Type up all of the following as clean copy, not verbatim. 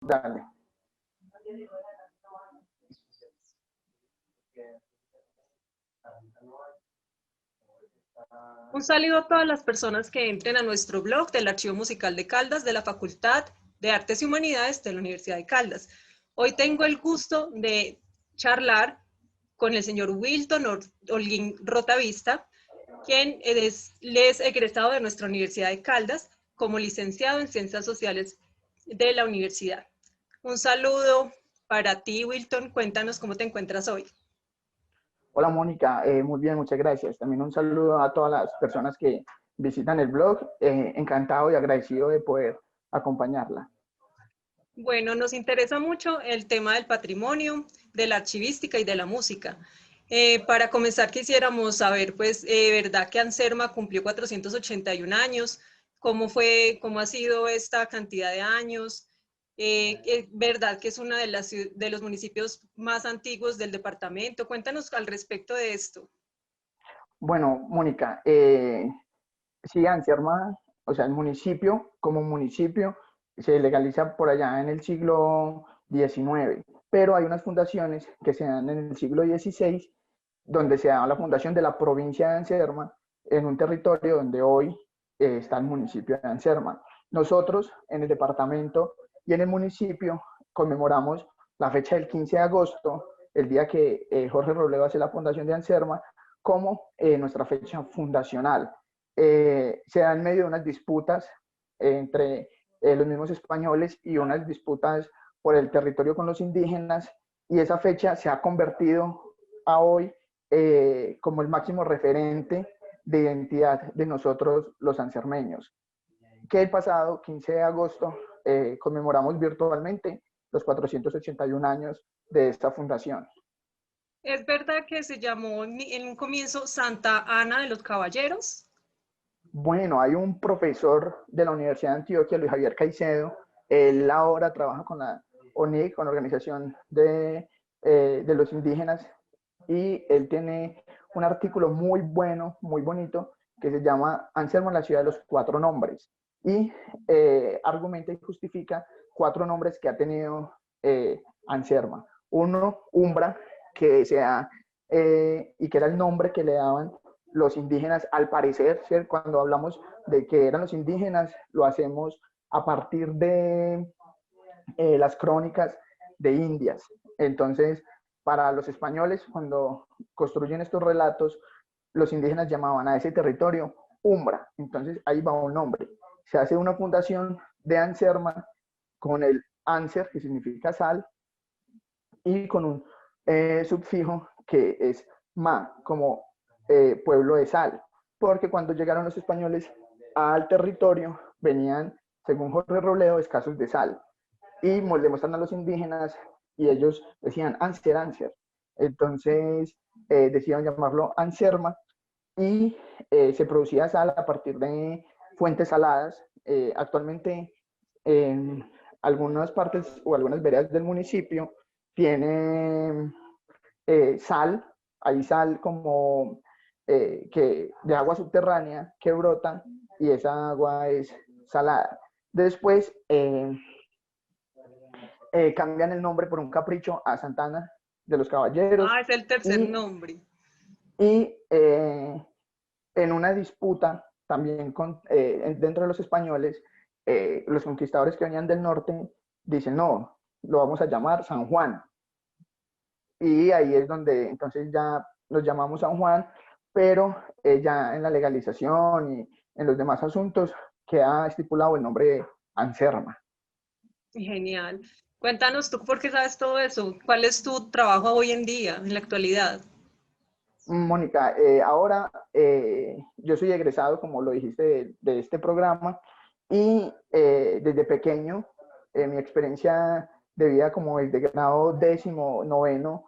Dale. Un saludo a todas las personas que entren a nuestro blog del Archivo Musical de Caldas de la Facultad de Artes y Humanidades de la Universidad de Caldas. Hoy tengo el gusto de charlar con el señor Wilton Holguín Rotavista, quien es egresado de nuestra Universidad de Caldas como licenciado en Ciencias Sociales de la universidad. Un saludo para ti, Wilton. Cuéntanos cómo te encuentras hoy. Hola Mónica, muy bien, muchas gracias. También un saludo a todas las personas que visitan el blog. Encantado y agradecido de poder acompañarla. Bueno, nos interesa mucho el tema del patrimonio, de la archivística y de la música. Para comenzar, quisiéramos saber, pues, ¿verdad que Anserma cumplió 481 años? ¿Cómo ha sido esta cantidad de años? ¿Verdad que es uno de los municipios más antiguos del departamento? Cuéntanos al respecto de esto. Bueno, Mónica, sí, Anserma, o sea, el municipio como municipio se legaliza por allá en el siglo XIX, pero hay unas fundaciones que se dan en el siglo XVI, donde se da la fundación de la provincia de Anserma en un territorio donde hoy está el municipio de Anserma. Nosotros en el departamento y en el municipio conmemoramos la fecha del 15 de agosto, el día que Jorge Robledo hace la fundación de Anserma, como nuestra fecha fundacional. Se da en medio de unas disputas entre los mismos españoles y unas disputas por el territorio con los indígenas, y esa fecha se ha convertido a hoy como el máximo referente de identidad de nosotros los ansermeños. Que el pasado 15 de agosto conmemoramos virtualmente los 481 años de esta fundación. ¿Es verdad que se llamó en un comienzo Santa Ana de los Caballeros? Bueno, hay un profesor de la Universidad de Antioquia, Luis Javier Caicedo. Él ahora trabaja con la ONIC, con la Organización de los Indígenas, y él tiene un artículo muy bueno, muy bonito, que se llama Anselmo en la ciudad de los cuatro nombres, y argumenta y justifica cuatro nombres que ha tenido Anserma. Uno, Umbra, que sea, y que era el nombre que le daban los indígenas, al parecer, ¿sí? Cuando hablamos de que eran los indígenas, lo hacemos a partir de las crónicas de Indias. Entonces, para los españoles, cuando construyen estos relatos, los indígenas llamaban a ese territorio Umbra. Entonces, ahí va un nombre. Se hace una fundación de Anserma con el Anser, que significa sal, y con un subfijo que es Ma, como pueblo de sal. Porque cuando llegaron los españoles al territorio, venían, según Jorge Robledo, escasos de sal, y le muestran a los indígenas y ellos decían Anser, Anser. Entonces decidieron llamarlo Anserma, y se producía sal a partir de fuentes saladas. Actualmente en algunas partes o algunas veredas del municipio tiene sal, hay sal como de agua subterránea que brota, y esa agua es salada. Después cambian el nombre por un capricho a Santana de los Caballeros, Ah, es el tercer y, nombre. y en una disputa también dentro de los españoles, los conquistadores que venían del norte dicen, no, lo vamos a llamar San Juan. Y ahí es donde entonces ya nos llamamos San Juan, pero ya en la legalización y en los demás asuntos queda estipulado el nombre de Anserma. Genial. Cuéntanos tú por qué sabes todo eso. ¿Cuál es tu trabajo hoy en día, en la actualidad? Mónica, ahora yo soy egresado, como lo dijiste, de este programa, y desde pequeño mi experiencia de vida como desde grado décimo, noveno,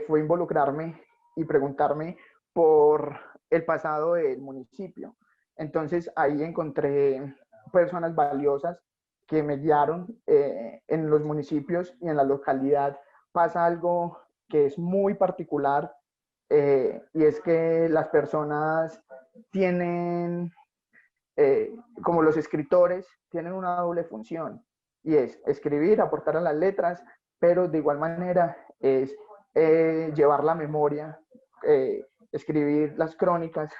fue involucrarme y preguntarme por el pasado del municipio. Entonces ahí encontré personas valiosas que me guiaron. En los municipios y en la localidad pasa algo que es muy particular, y es que las personas tienen, como los escritores, tienen una doble función. y es escribir, aportar a las letras, pero de igual manera es llevar la memoria, escribir las crónicas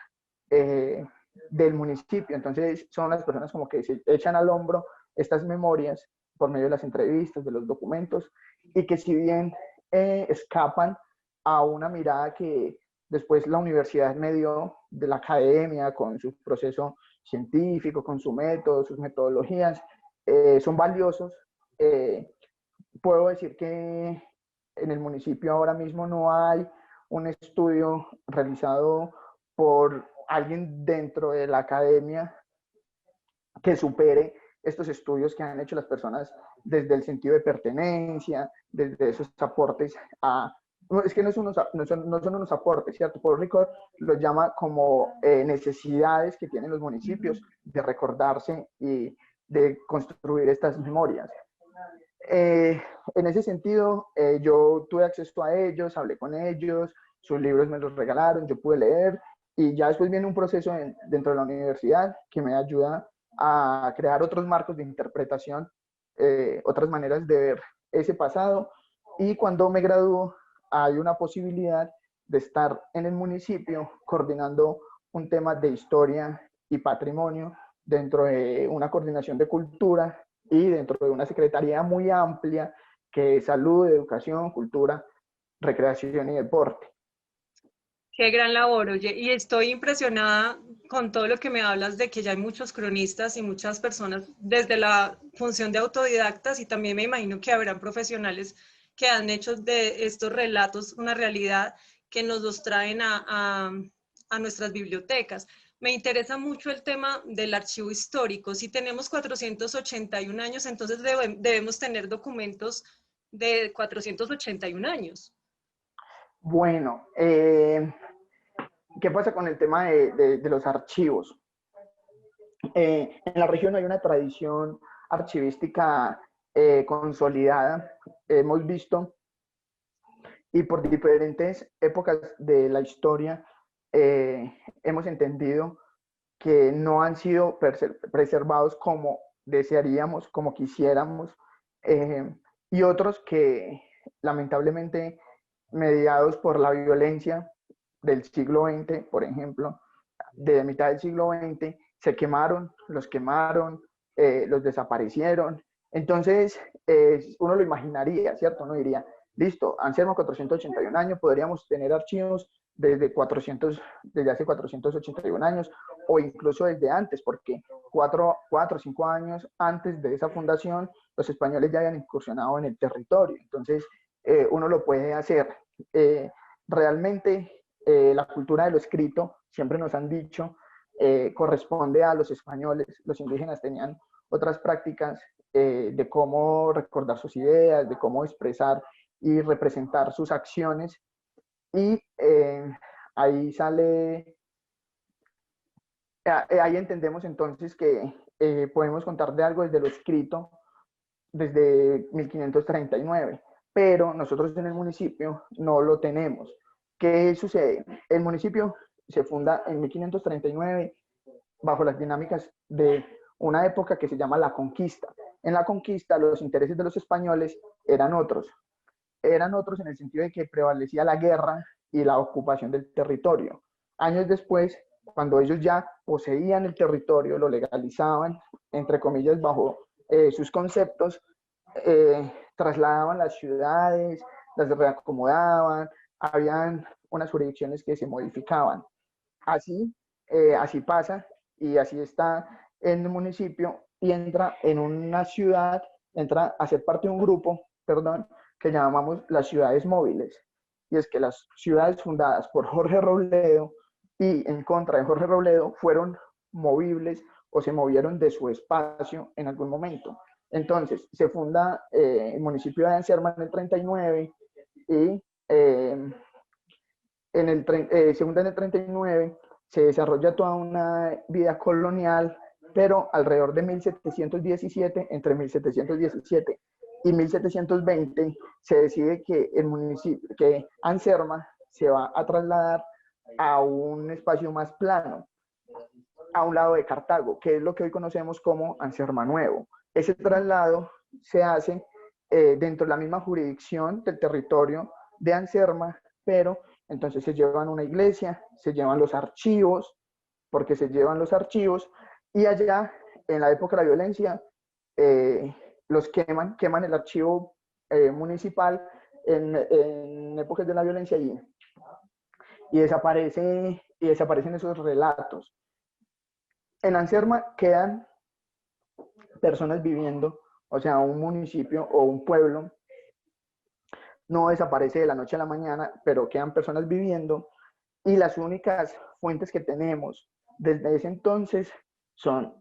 del municipio. Entonces son las personas como que se echan al hombro estas memorias por medio de las entrevistas, de los documentos, y que si bien escapan a una mirada que después la universidad me dio de la academia, con su proceso científico, con su método, sus metodologías, son valiosos. Puedo decir que en el municipio ahora mismo no hay un estudio realizado por alguien dentro de la academia que supere estos estudios que han hecho las personas desde el sentido de pertenencia, desde esos aportes a... Es que no son unos aportes, ¿cierto? Paul Ricoeur los llama como necesidades que tienen los municipios de recordarse y de construir estas memorias. En ese sentido, yo tuve acceso a ellos, hablé con ellos, sus libros me los regalaron, yo pude leer, y ya después viene un proceso dentro de la universidad que me ayuda a crear otros marcos de interpretación, otras maneras de ver ese pasado, y cuando me gradúo hay una posibilidad de estar en el municipio coordinando un tema de historia y patrimonio dentro de una coordinación de cultura y dentro de una secretaría muy amplia que es salud, educación, cultura, recreación y deporte. Qué gran labor, oye, y estoy impresionada con todo lo que me hablas de que ya hay muchos cronistas y muchas personas desde la función de autodidactas, y también me imagino que habrán profesionales que han hecho de estos relatos una realidad, que nos los traen a nuestras bibliotecas. Me interesa mucho el tema del archivo histórico. Si tenemos 481 años, entonces debemos tener documentos de 481 años. Bueno, ¿qué pasa con el tema de los archivos? En la región hay una tradición archivística consolidada. Hemos visto, y por diferentes épocas de la historia, hemos entendido que no han sido preservados como desearíamos, como quisiéramos, y otros que lamentablemente, mediados por la violencia del siglo XX, por ejemplo, de mitad del siglo XX, se quemaron, los desaparecieron. Entonces, uno lo imaginaría, ¿cierto? Uno diría, listo, Anselmo, 481 años, podríamos tener archivos desde hace 481 años, o incluso desde antes, porque 4 o 5 años antes de esa fundación, los españoles ya habían incursionado en el territorio. Entonces, uno lo puede hacer. Realmente, la cultura de lo escrito, siempre nos han dicho, corresponde a los españoles. Los indígenas tenían otras prácticas de cómo recordar sus ideas, de cómo expresar y representar sus acciones, y ahí sale, ahí entendemos entonces que podemos contar de algo desde lo escrito desde 1539, pero nosotros en el municipio no lo tenemos. ¿Qué sucede? El municipio se funda en 1539 bajo las dinámicas de una época que se llama la conquista. En la conquista los intereses de los españoles eran otros en el sentido de que prevalecía la guerra y la ocupación del territorio. Años después, cuando ellos ya poseían el territorio, lo legalizaban, entre comillas, bajo sus conceptos, trasladaban las ciudades, las reacomodaban, habían unas jurisdicciones que se modificaban. Así pasa, y así está en el municipio, y entra en una ciudad, entra a ser parte de un grupo, perdón, que llamamos las ciudades móviles. Y es que las ciudades fundadas por Jorge Robledo y en contra de Jorge Robledo fueron movibles o se movieron de su espacio en algún momento. Entonces, se funda el municipio de Anserma en el 39 y se funda en el 39, se desarrolla toda una vida colonial, pero alrededor de 1717, entre 1717 y 1720, se decide que el municipio, que Anserma se va a trasladar a un espacio más plano, a un lado de Cartago, que es lo que hoy conocemos como Anserma Nuevo. Ese traslado se hace dentro de la misma jurisdicción del territorio de Anserma, pero entonces se llevan una iglesia, se llevan los archivos, porque se llevan los archivos, y allá, en la época de la violencia, los queman el archivo municipal en épocas de la violencia y desaparecen esos relatos. En Anserma quedan personas viviendo, o sea, un municipio o un pueblo no desaparece de la noche a la mañana, pero quedan personas viviendo, y las únicas fuentes que tenemos desde ese entonces son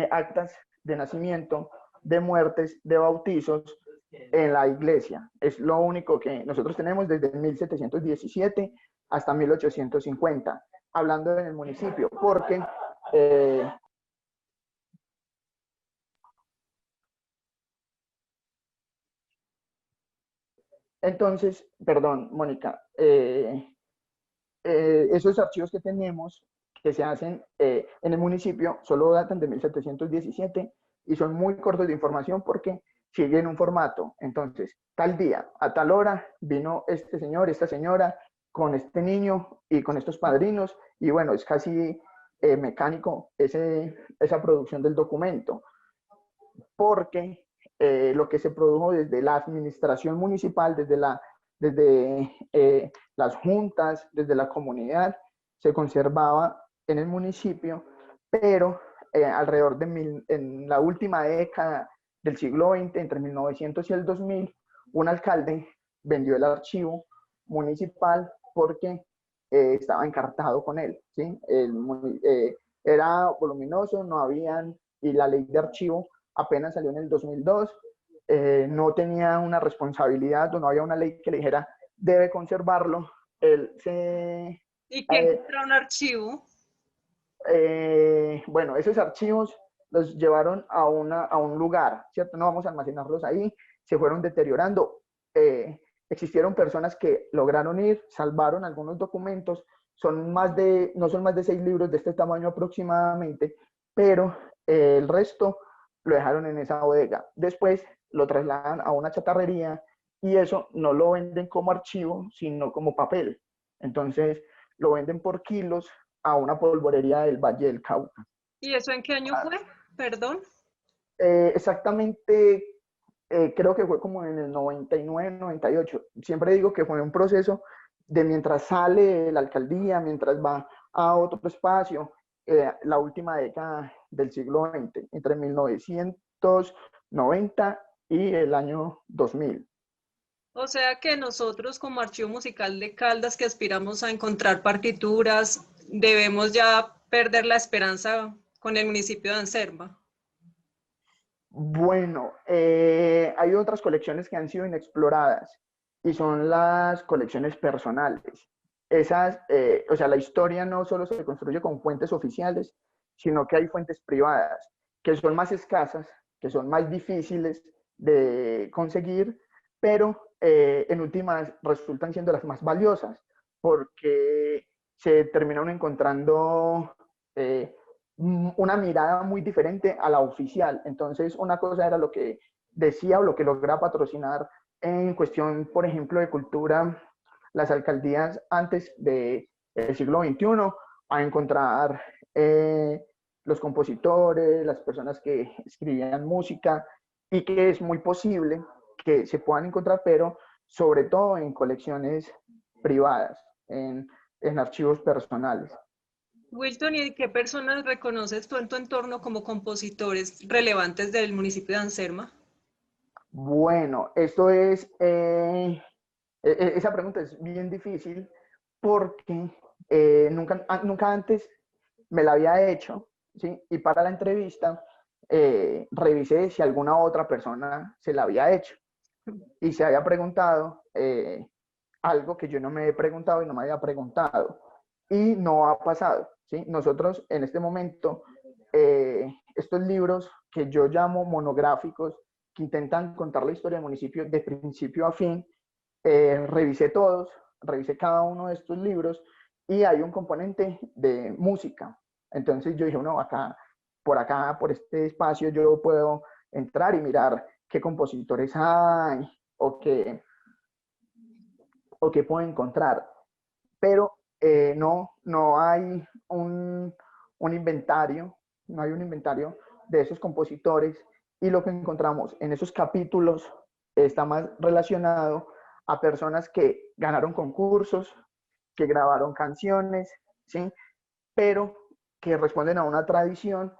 actas de nacimiento, de muertes, de bautizos en la iglesia. Es lo único que nosotros tenemos desde 1717 hasta 1850, hablando en el municipio, porque entonces, perdón, Mónica, esos archivos que tenemos, que se hacen en el municipio, solo datan de 1717 y son muy cortos de información porque siguen un formato. Entonces, tal día, a tal hora, vino este señor, esta señora, con este niño y con estos padrinos, y bueno, es casi mecánico esa producción del documento, porque lo que se produjo desde la administración municipal, desde las juntas, desde la comunidad, se conservaba en el municipio, pero alrededor en la última década del siglo XX, entre 1900 y el 2000, un alcalde vendió el archivo municipal porque estaba encartado con él, ¿sí? Era voluminoso, no habían, y la ley de archivo apenas salió en el 2002, no tenía una responsabilidad o no había una ley que le dijera debe conservarlo. Él se, ¿Y quién encontró un archivo? bueno, esos archivos los llevaron a un lugar, ¿cierto? No vamos a almacenarlos ahí, se fueron deteriorando. Existieron personas que lograron ir, salvaron algunos documentos, no son más de 6 libros de este tamaño aproximadamente, pero el resto lo dejaron en esa bodega. Después lo trasladan a una chatarrería y eso no lo venden como archivo, sino como papel. Entonces lo venden por kilos a una polvorería del Valle del Cauca. ¿Y eso en qué año fue? Perdón. Exactamente, creo que fue como en el 99, 98. Siempre digo que fue un proceso de mientras sale la alcaldía, mientras va a otro espacio, la última década del siglo XX, entre 1990 y el año 2000. O sea que nosotros como Archivo Musical de Caldas que aspiramos a encontrar partituras, debemos ya perder la esperanza con el municipio de Anserma. Bueno, hay otras colecciones que han sido inexploradas y son las colecciones personales. O sea, la historia no solo se construye con fuentes oficiales, sino que hay fuentes privadas que son más escasas, que son más difíciles de conseguir, pero en últimas resultan siendo las más valiosas porque se terminaron encontrando una mirada muy diferente a la oficial. Entonces, una cosa era lo que decía o lo que lograba patrocinar en cuestión, por ejemplo, de cultura, las alcaldías antes del siglo XXI, a encontrar los compositores, las personas que escribían música, y que es muy posible que se puedan encontrar, pero sobre todo en colecciones privadas, en archivos personales. Wilton, ¿y qué personas reconoces tú en tu entorno como compositores relevantes del municipio de Anserma? Bueno, esa pregunta es bien difícil porque nunca antes me la había hecho, ¿sí? Y para la entrevista revisé si alguna otra persona se la había hecho y se había preguntado algo que yo no me he preguntado y no me había preguntado. Y no ha pasado, ¿sí? Nosotros en este momento, estos libros que yo llamo monográficos, que intentan contar la historia del municipio de principio a fin, revisé todos, revisé cada uno de estos libros y hay un componente de música. Entonces yo dije, no, por acá, por este espacio yo puedo entrar y mirar qué compositores hay o qué puedo encontrar. Pero no hay un inventario, no hay un inventario de esos compositores, y lo que encontramos en esos capítulos está más relacionado a personas que ganaron concursos, que grabaron canciones, ¿sí? Pero que responden a una tradición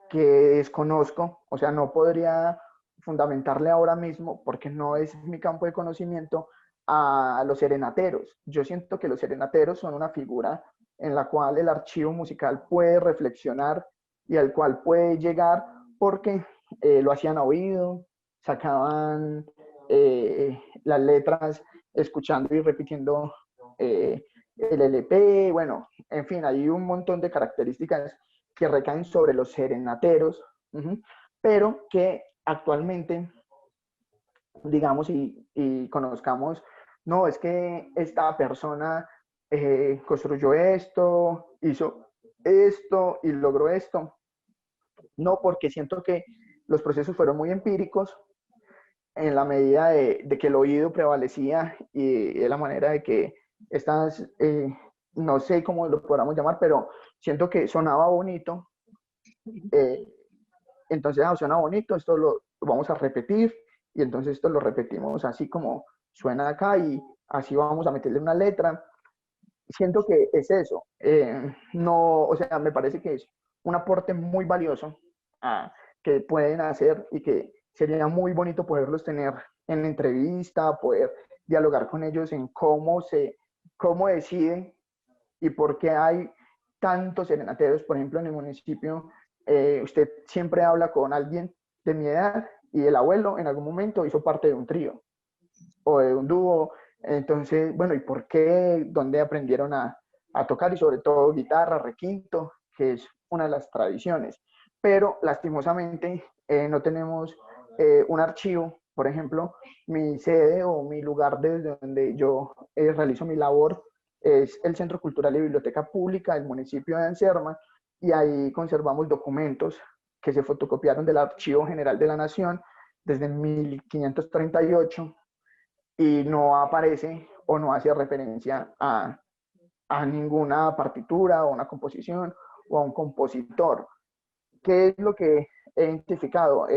que desconozco, o sea, no podría fundamentarle ahora mismo porque no es mi campo de conocimiento, a los serenateros. Yo siento que los serenateros son una figura en la cual el archivo musical puede reflexionar y al cual puede llegar porque lo hacían a oído, sacaban las letras escuchando y repitiendo el LP, bueno, en fin, hay un montón de características que recaen sobre los serenateros, pero que actualmente, digamos, y conozcamos, no, es que esta persona construyó esto, hizo esto y logró esto. No, porque siento que los procesos fueron muy empíricos en la medida de que el oído prevalecía y de la manera de que estas, no sé cómo lo podamos llamar, pero siento que sonaba bonito. eh, entonces, suena bonito, esto lo vamos a repetir y entonces esto lo repetimos así como suena acá y así vamos a meterle una letra. Siento que es eso. No, o sea, me parece que es un aporte muy valioso que pueden hacer y que sería muy bonito poderlos tener en entrevista, poder dialogar con ellos en cómo deciden y por qué hay tantos serenateros. Por ejemplo, en el municipio, usted siempre habla con alguien de mi edad y el abuelo en algún momento hizo parte de un trío o de un dúo. Entonces, bueno, ¿y por qué? ¿Dónde aprendieron a tocar? Y sobre todo guitarra, requinto, que es una de las tradiciones. Pero lastimosamente no tenemos un archivo. Por ejemplo, mi sede o mi lugar desde donde yo realizo mi labor es el Centro Cultural y Biblioteca Pública del municipio de Anserma, y ahí conservamos documentos que se fotocopiaron del Archivo General de la Nación desde 1538 y no aparece o no hace referencia a ninguna partitura o una composición o a un compositor. ¿Qué es lo que he identificado?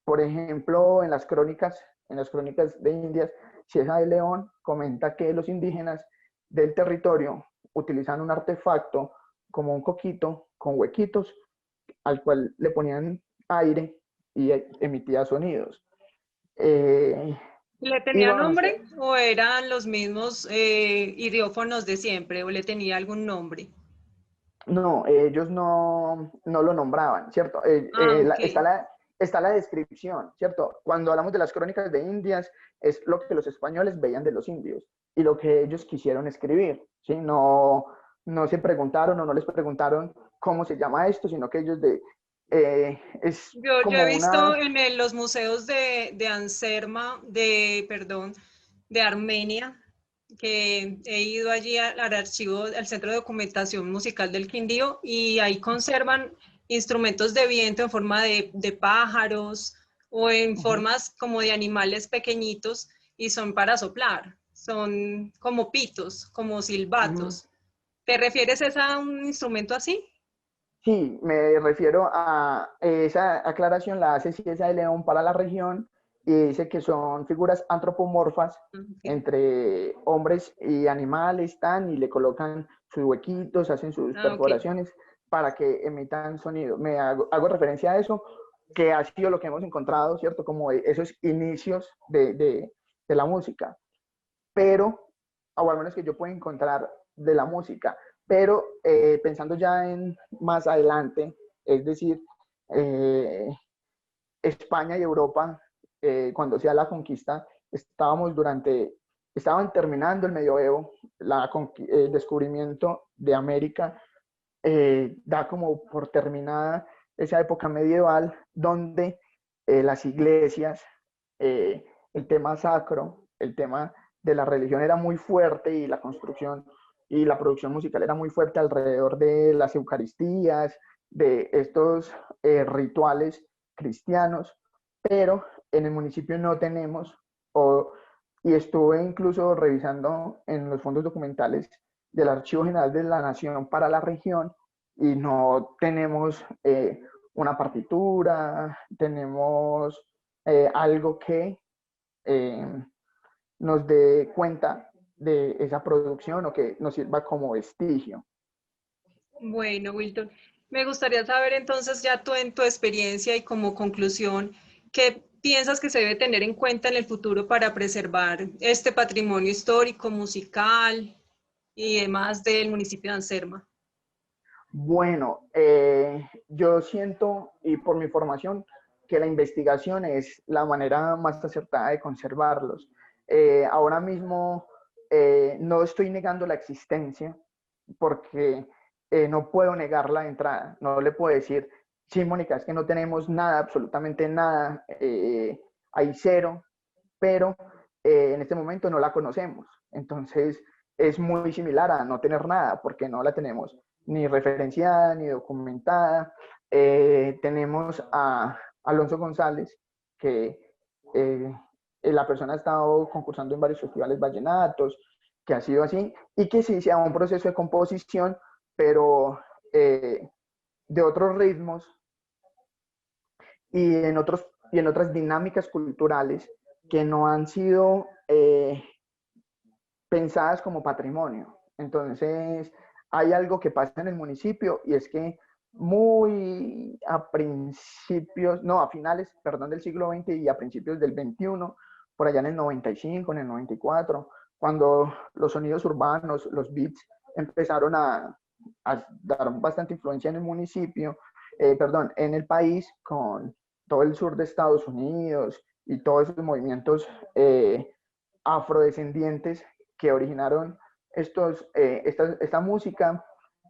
Por ejemplo, en las crónicas de Indias, Cieza de León comenta que los indígenas del territorio utilizan un artefacto como un coquito con huequitos al cual le ponían aire y emitía sonidos. Eh, ¿Le y tenía bueno, nombre o eran los mismos idiófonos de siempre o le tenía algún nombre? no, ellos no lo nombraban, ¿cierto? Ah, ok. Está la descripción, ¿cierto? Cuando hablamos de las crónicas de Indias, es lo que los españoles veían de los indios y lo que ellos quisieron escribir, ¿sí? No se preguntaron o no les preguntaron cómo se llama esto, sino que ellos es Yo he como visto una. en los museos de Anserma, perdón, de Armenia, que he ido allí al archivo, al Centro de Documentación Musical del Quindío, y ahí conservan instrumentos de viento en forma de pájaros o en Uh-huh. formas como de animales pequeñitos, y son para soplar, son como pitos, como Uh-huh. silbatos. ¿Te refieres a un instrumento así? Sí, me refiero a esa aclaración, la hace Cieza de León para la región y dice que son figuras antropomorfas Okay. entre hombres y animales, y le colocan sus huequitos, hacen sus Ah, ok. perforaciones para que emitan sonido. Hago referencia a eso, que ha sido lo que hemos encontrado, ¿cierto? Como esos inicios de la música, pero, o al menos que yo pueda encontrar de la música, pero pensando ya en más adelante, es decir, eh, España y Europa, cuando sea la conquista, estaban terminando el medioevo, el descubrimiento de América da como por terminada esa época medieval donde las iglesias, eh, el tema sacro, el tema de la religión era muy fuerte y la construcción y la producción musical era muy fuerte alrededor de las Eucaristías, de estos rituales cristianos, pero en el municipio no tenemos, o, y estuve incluso revisando en los fondos documentales del Archivo General de la Nación para la región, y no tenemos una partitura, tenemos algo que eh, nos dé cuenta de esa producción o que nos sirva como vestigio. Bueno, Wilton, me gustaría saber entonces ya tú en tu experiencia y como conclusión, ¿qué piensas que se debe tener en cuenta en el futuro para preservar este patrimonio histórico, musical y demás del municipio de Anserma? Bueno, yo siento, y por mi formación, que la investigación es la manera más acertada de conservarlos. Ahora mismo no estoy negando la existencia porque no puedo negar la entrada. No le puedo decir, sí, Mónica, es que no tenemos nada, absolutamente nada, hay cero, pero en este momento no la conocemos. Entonces es muy similar a no tener nada porque no la tenemos ni referenciada ni documentada. Tenemos a Alonso González, que la persona ha estado concursando en varios festivales vallenatos, que ha sido así, y que sí sea un proceso de composición, pero de otros ritmos y en otras dinámicas culturales que no han sido pensadas como patrimonio. Entonces, hay algo que pasa en el municipio y es que muy a principios, no, a finales, perdón, del siglo XX y a principios del XXI, por allá en el 95, en el 94, cuando los sonidos urbanos, los beats, empezaron a dar bastante influencia en el municipio, perdón, en el país, con todo el sur de Estados Unidos y todos esos movimientos afrodescendientes que originaron esta música.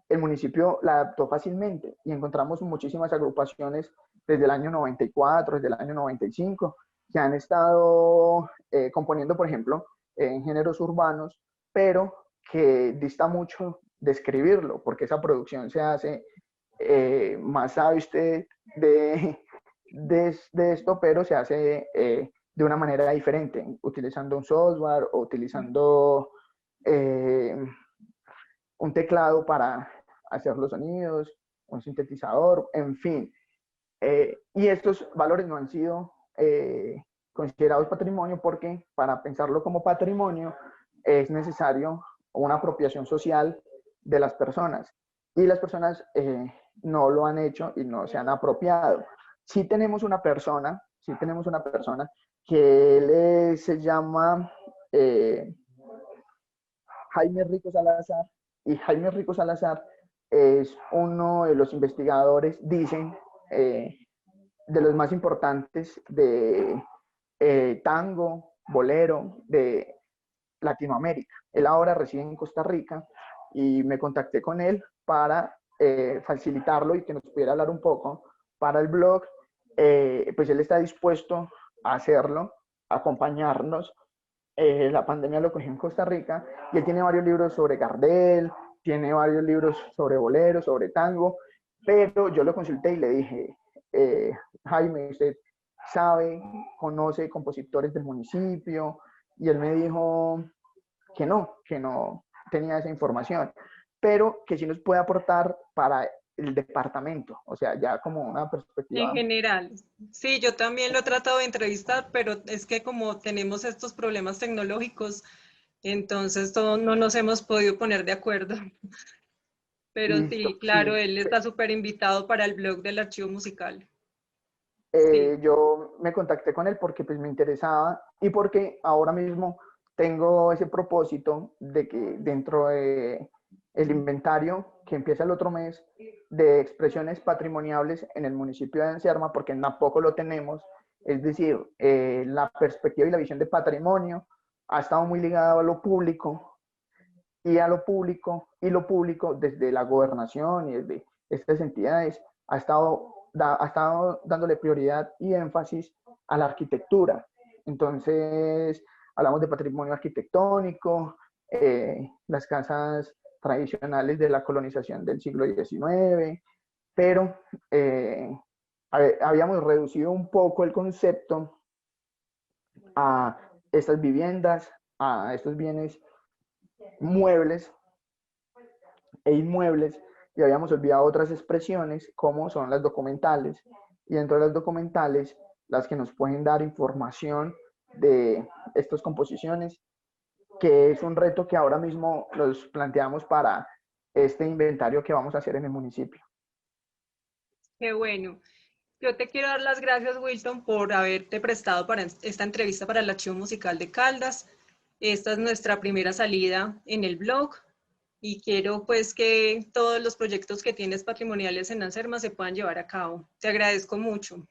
El municipio la adaptó fácilmente y encontramos muchísimas agrupaciones desde el año 94, desde el año 95, que han estado componiendo, por ejemplo, en géneros urbanos, pero que dista mucho de escribirlo, porque esa producción se hace, más sabe usted de esto, pero se hace de una manera diferente, utilizando un software o utilizando eh, un teclado para hacer los sonidos, un sintetizador, en fin. Y estos valores no han sido considerados patrimonio porque para pensarlo como patrimonio es necesario una apropiación social de las personas. Y las personas no lo han hecho y no se han apropiado. Sí tenemos una persona que se llama Jaime Rico Salazar, y Jaime Rico Salazar es uno de los investigadores, dicen, de los más importantes de tango, bolero, de Latinoamérica. Él ahora reside en Costa Rica y me contacté con él para facilitarlo y que nos pudiera hablar un poco para el blog. Pues él está dispuesto a hacerlo, a acompañarnos. La pandemia lo cogió en Costa Rica y él tiene varios libros sobre Gardel, tiene varios libros sobre bolero, sobre tango, pero yo lo consulté y le dije, Jaime, usted sabe, conoce compositores del municipio, y él me dijo que no tenía esa información, pero que sí nos puede aportar para el departamento, o sea, ya como una En perspectiva. general, sí, yo también lo he tratado de entrevistar, pero es que como tenemos estos problemas tecnológicos, entonces no nos hemos podido poner de acuerdo. Pero Listo, sí, claro, sí. él está súper invitado para el blog del archivo musical. Sí, Yo me contacté con él porque pues me interesaba y porque ahora mismo tengo ese propósito de que dentro de el inventario que empieza el otro mes de expresiones patrimoniales en el municipio de Anserma, porque tampoco lo tenemos, es decir, la perspectiva y la visión de patrimonio ha estado muy ligada a lo público y a lo público desde la gobernación y desde estas entidades ha estado dándole prioridad y énfasis a la arquitectura. Entonces, hablamos de patrimonio arquitectónico, las casas tradicionales de la colonización del siglo XIX, pero habíamos reducido un poco el concepto a estas viviendas, a estos bienes muebles e inmuebles, y habíamos olvidado otras expresiones como son las documentales, y dentro de las documentales, las que nos pueden dar información de estas composiciones, que es un reto que ahora mismo nos planteamos para este inventario que vamos a hacer en el municipio. Qué bueno. Yo te quiero dar las gracias, Wilton, por haberte prestado para esta entrevista para el Archivo Musical de Caldas. Esta es nuestra primera salida en el blog y quiero pues que todos los proyectos que tienes patrimoniales en Anserma se puedan llevar a cabo. Te agradezco mucho.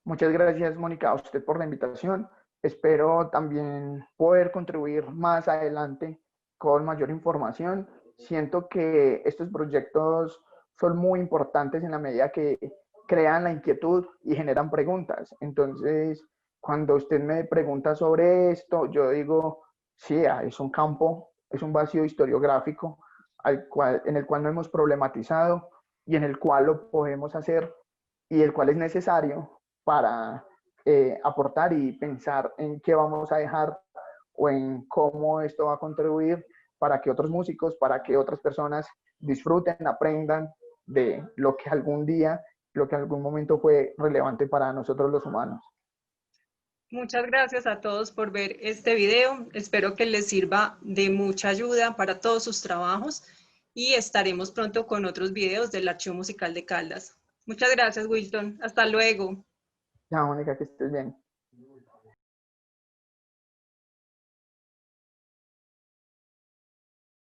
Muchas gracias, Mónica, a usted por la invitación. Espero también poder contribuir más adelante con mayor información. Siento que estos proyectos son muy importantes en la medida que crean la inquietud y generan preguntas. Entonces, cuando usted me pregunta sobre esto, yo digo, sí, es un campo, es un vacío historiográfico en el cual no hemos problematizado y en el cual lo podemos hacer y el cual es necesario para aportar y pensar en qué vamos a dejar o en cómo esto va a contribuir para que otros músicos, para que otras personas disfruten, aprendan de lo que algún día, lo que en algún momento fue relevante para nosotros los humanos. Muchas gracias a todos por ver este video. Espero que les sirva de mucha ayuda para todos sus trabajos y estaremos pronto con otros videos del Archivo Musical de Caldas. Muchas gracias, Wilton. Hasta luego. Ya, Mónica, que estés bien.